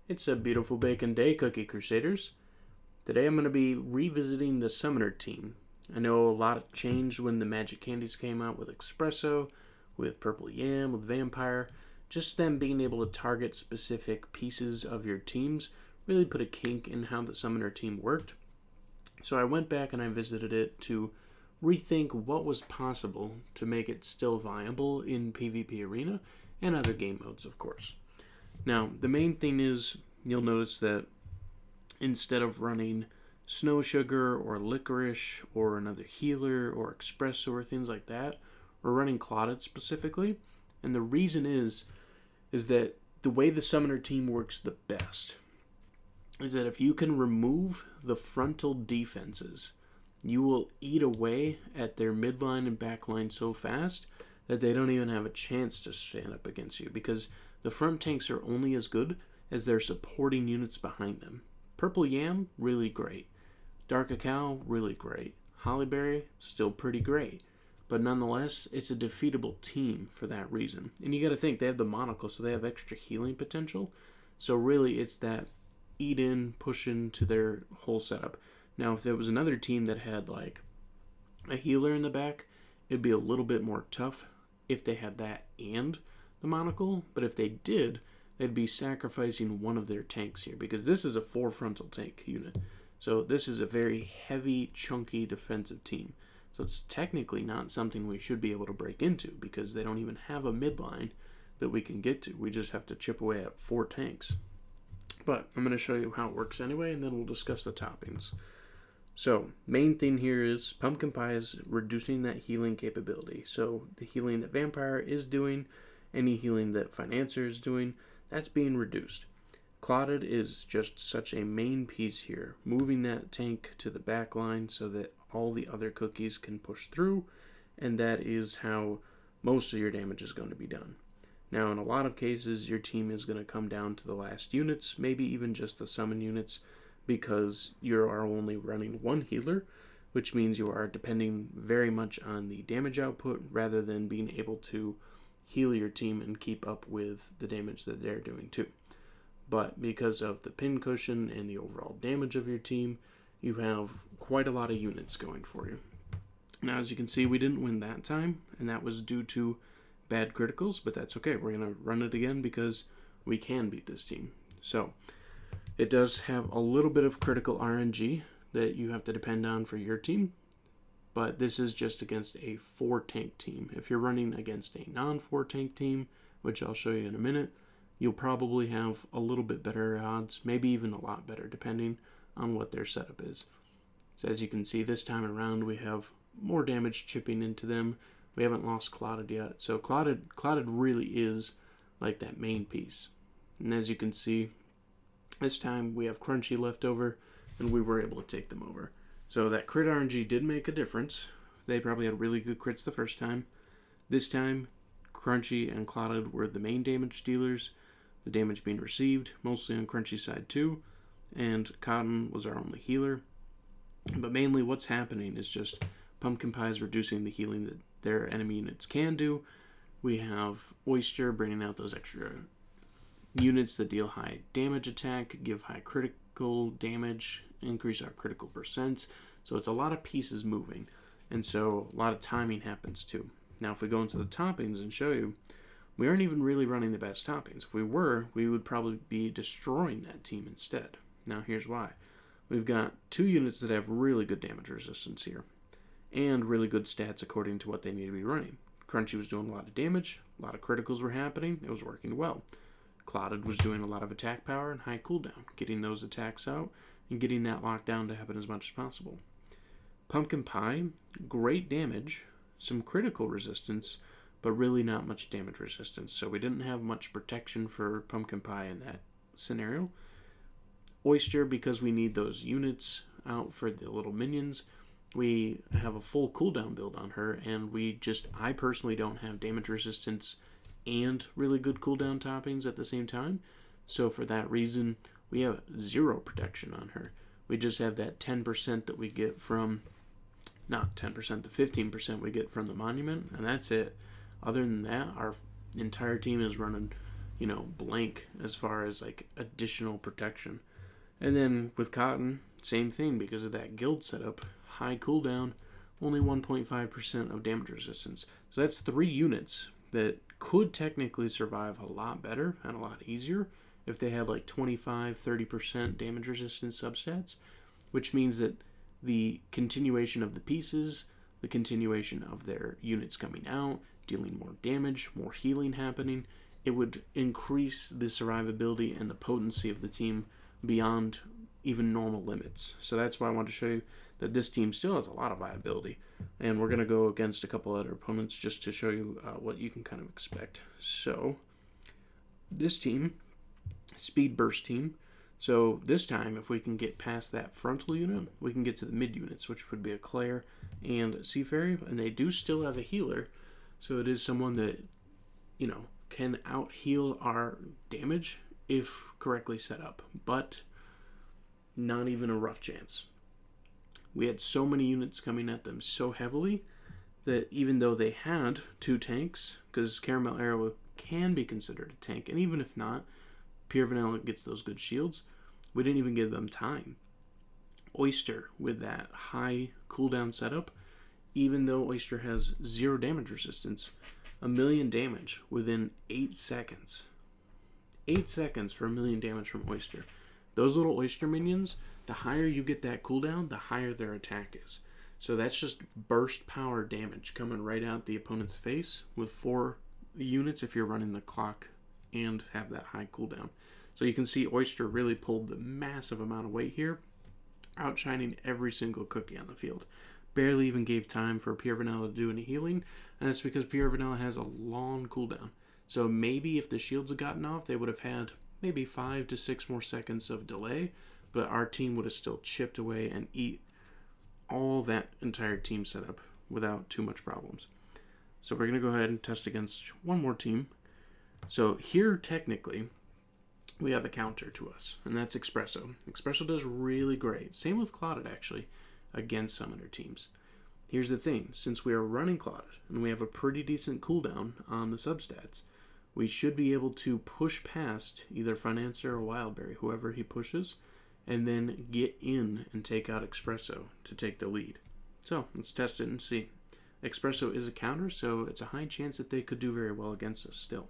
It's a beautiful bacon day, Cookie Crusaders. Today I'm going to be revisiting the Summoner team. I know a lot changed when the Magic Candies came out with Espresso, with Purple Yam, with Vampire. Just them being able to target specific pieces of your teams really put a kink in how the Summoner team worked. So I went back and I visited it to rethink what was possible to make it still viable in PvP Arena and other game modes, of course. Now, the main thing is you'll notice that instead of running Snow Sugar or Licorice or another healer or Espresso or things like that, we're running Clotted specifically. And the reason is that the way the Summoner team works the best is that if you can remove the frontal defenses, you will eat away at their midline and backline so fast that they don't even have a chance to stand up against you, because the front tanks are only as good as their supporting units behind them. Purple Yam, really great. Dark Cacao, really great. Hollyberry, still pretty great. But nonetheless, it's a defeatable team for that reason. And you gotta think, they have the monocle, so they have extra healing potential. So really, it's that eat in, push into their whole setup. Now, if there was another team that had like a healer in the back, it'd be a little bit more tough if they had that and the monocle. But if they did, they'd be sacrificing one of their tanks here, because this is a 4 frontal tank unit. So this is a very heavy, chunky defensive team. So it's technically not something we should be able to break into, because they don't even have a midline that we can get to. We just have to chip away at 4 tanks. But I'm going to show you how it works anyway, and then we'll discuss the toppings. So, main thing here is Pumpkin Pie is reducing that healing capability. So, the healing that Vampire is doing, any healing that Financier is doing, that's being reduced. Clotted is just such a main piece here, moving that tank to the back line so that all the other cookies can push through, and that is how most of your damage is going to be done. Now, in a lot of cases, your team is going to come down to the last units, maybe even just the summon units, because you are only running one healer, which means you are depending very much on the damage output rather than being able to heal your team and keep up with the damage that they're doing too. But because of the pin cushion and the overall damage of your team, you have quite a lot of units going for you. Now, as you can see, we didn't win that time, and that was due to bad criticals, but that's okay. We're going to run it again because we can beat this team. So, it does have a little bit of critical RNG that you have to depend on for your team, but this is just against a 4-tank team. If you're running against a non-4-tank team, which I'll show you in a minute, you'll probably have a little bit better odds, maybe even a lot better, depending on what their setup is. So as you can see, this time around we have more damage chipping into them. We haven't lost Clotted yet, so Clotted really is like that main piece. And as you can see, this time we have Crunchy left over, and we were able to take them over. So that crit RNG did make a difference. They probably had really good crits the first time. This time, Crunchy and Clotted were the main damage dealers, the damage being received, mostly on Crunchy's side too, and Cotton was our only healer. But mainly what's happening is just Pumpkin Pie is reducing the healing that their enemy units can do. We have Oyster bringing out those extra units that deal high damage attack, give high critical damage, increase our critical percents. So it's a lot of pieces moving, and so a lot of timing happens too. Now if we go into the toppings and show you, we aren't even really running the best toppings. If we were, we would probably be destroying that team instead. Now here's why. We've got 2 units that have really good damage resistance here, and really good stats according to what they need to be running. Crunchy was doing a lot of damage, a lot of criticals were happening, it was working well. Clotted was doing a lot of attack power and high cooldown, getting those attacks out and getting that lockdown to happen as much as possible. Pumpkin Pie, great damage, some critical resistance, but really not much damage resistance, so we didn't have much protection for Pumpkin Pie in that scenario. Oyster, because we need those units out for the little minions, we have a full cooldown build on her, and I personally don't have damage resistance and really good cooldown toppings at the same time. So for that reason, we have 0 protection on her. We just have that 10% that we get from, not 10%, the 15% we get from the monument, and that's it. Other than that, our entire team is running blank as far as like additional protection. And then with Cotton, same thing because of that guild setup, high cooldown, only 1.5% of damage resistance. So that's 3 units that could technically survive a lot better and a lot easier if they had like 25-30% damage resistance substats, which means that the continuation of the pieces, the continuation of their units coming out, dealing more damage, more healing happening, it would increase the survivability and the potency of the team beyond even normal limits. So that's why I wanted to show you that this team still has a lot of viability. And we're going to go against a couple other opponents just to show you what you can kind of expect. So this team, Speed Burst team. So this time, if we can get past that frontal unit, we can get to the mid units, which would be a Claire and Seafarer. And they do still have a healer. So it is someone that, can out-heal our damage if correctly set up. But not even a rough chance. We had so many units coming at them so heavily that even though they had 2 tanks, because Caramel Arrow can be considered a tank, and even if not, Pure Vanilla gets those good shields, we didn't even give them time. Oyster, with that high cooldown setup, even though Oyster has 0 damage resistance, 1,000,000 damage within 8 seconds. 8 seconds for 1,000,000 damage from Oyster. Those little Oyster minions, the higher you get that cooldown, the higher their attack is. So that's just burst power damage coming right out the opponent's face with 4 units if you're running the clock and have that high cooldown. So you can see Oyster really pulled the massive amount of weight here, outshining every single cookie on the field. Barely even gave time for Pure Vanilla to do any healing, and it's because Pure Vanilla has a long cooldown. So maybe if the shields had gotten off, they would have had maybe 5 to 6 more seconds of delay, but our team would have still chipped away and eat all that entire team setup without too much problems. So we're going to go ahead and test against one more team. So here, technically, we have a counter to us, and that's Espresso. Espresso does really great. Same with Clotted, actually, against Summoner teams. Here's the thing. Since we are running Clotted, and we have a pretty decent cooldown on the substats, we should be able to push past either Financier or Wildberry, whoever he pushes, and then get in and take out Espresso to take the lead. So let's test it and see. Espresso is a counter, so it's a high chance that they could do very well against us still.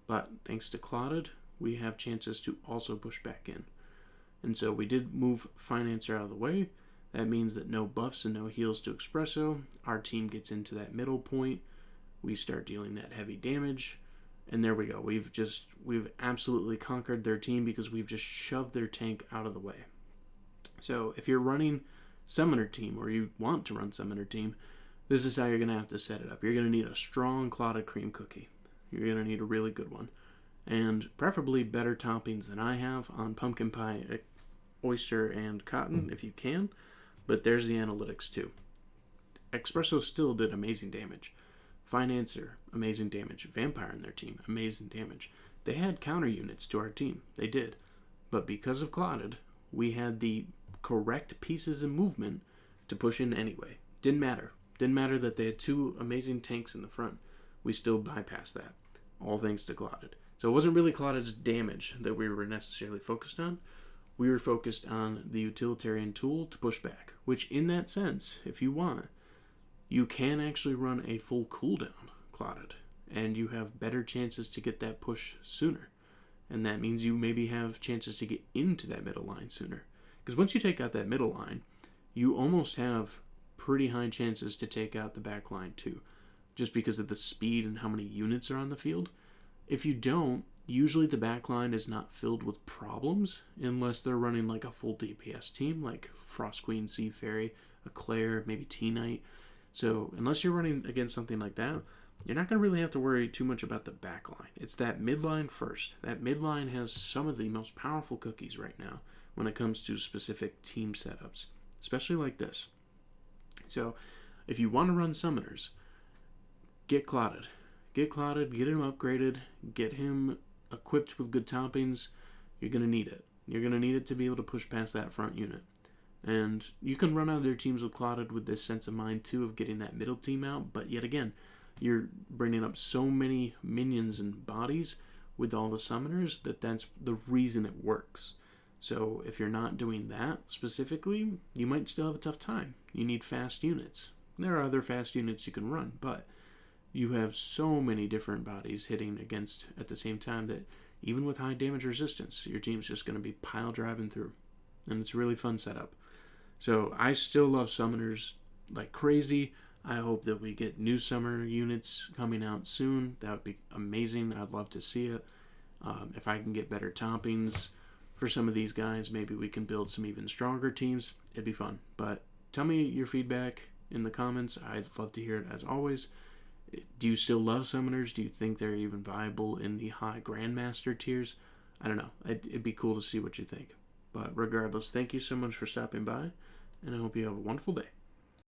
But thanks to Clotted, we have chances to also push back in. And so we did move Financier out of the way. That means that no buffs and no heals to Espresso. Our team gets into that middle point. We start dealing that heavy damage. And there we go. We've absolutely conquered their team because we've just shoved their tank out of the way. So if you're running Summoner team, or you want to run Summoner team, this is how you're going to have to set it up. You're going to need a strong Clotted cream cookie. You're going to need a really good one. And preferably better toppings than I have on pumpkin pie, oyster, and cotton, if you can. But there's the analytics too. Espresso still did amazing damage. Financier, amazing damage. Vampire in their team, amazing damage. They had counter units to our team. They did. But because of Clotted, we had the correct pieces and movement to push in anyway. Didn't matter. Didn't matter that they had 2 amazing tanks in the front. We still bypassed that. All thanks to Clotted. So it wasn't really Clotted's damage that we were necessarily focused on. We were focused on the utilitarian tool to push back. Which, in that sense, if you want, you can actually run a full cooldown Clotted, and you have better chances to get that push sooner. And that means you maybe have chances to get into that middle line sooner. Because once you take out that middle line, you almost have pretty high chances to take out the back line too, just because of the speed and how many units are on the field. If you don't, usually the back line is not filled with problems unless they're running like a full DPS team, like Frost Queen, Sea Fairy, a Claire, maybe T-Knight. So unless you're running against something like that, you're not going to really have to worry too much about the back line. It's that midline first. That midline has some of the most powerful cookies right now when it comes to specific team setups, especially like this. So if you want to run summoners, get Clotted. Get Clotted, get him upgraded, get him equipped with good toppings. You're going to need it. You're going to need it to be able to push past that front unit. And you can run out of their teams with Clotted with this sense of mind too of getting that middle team out, but yet again, you're bringing up so many minions and bodies with all the summoners, that's the reason it works. So if you're not doing that specifically, you might still have a tough time. You need fast units. There are other fast units you can run, but you have so many different bodies hitting against at the same time that even with high damage resistance, your team's just going to be pile driving through. And it's a really fun setup. So I still love summoners like crazy. I hope that we get new summoner units coming out soon. That would be amazing. I'd love to see it. If I can get better toppings for some of these guys, maybe we can build some even stronger teams. It'd be fun. But tell me your feedback in the comments. I'd love to hear it as always. Do you still love summoners? Do you think they're even viable in the high Grandmaster tiers? I don't know. It'd be cool to see what you think. But regardless, thank you so much for stopping by, and I hope you have a wonderful day.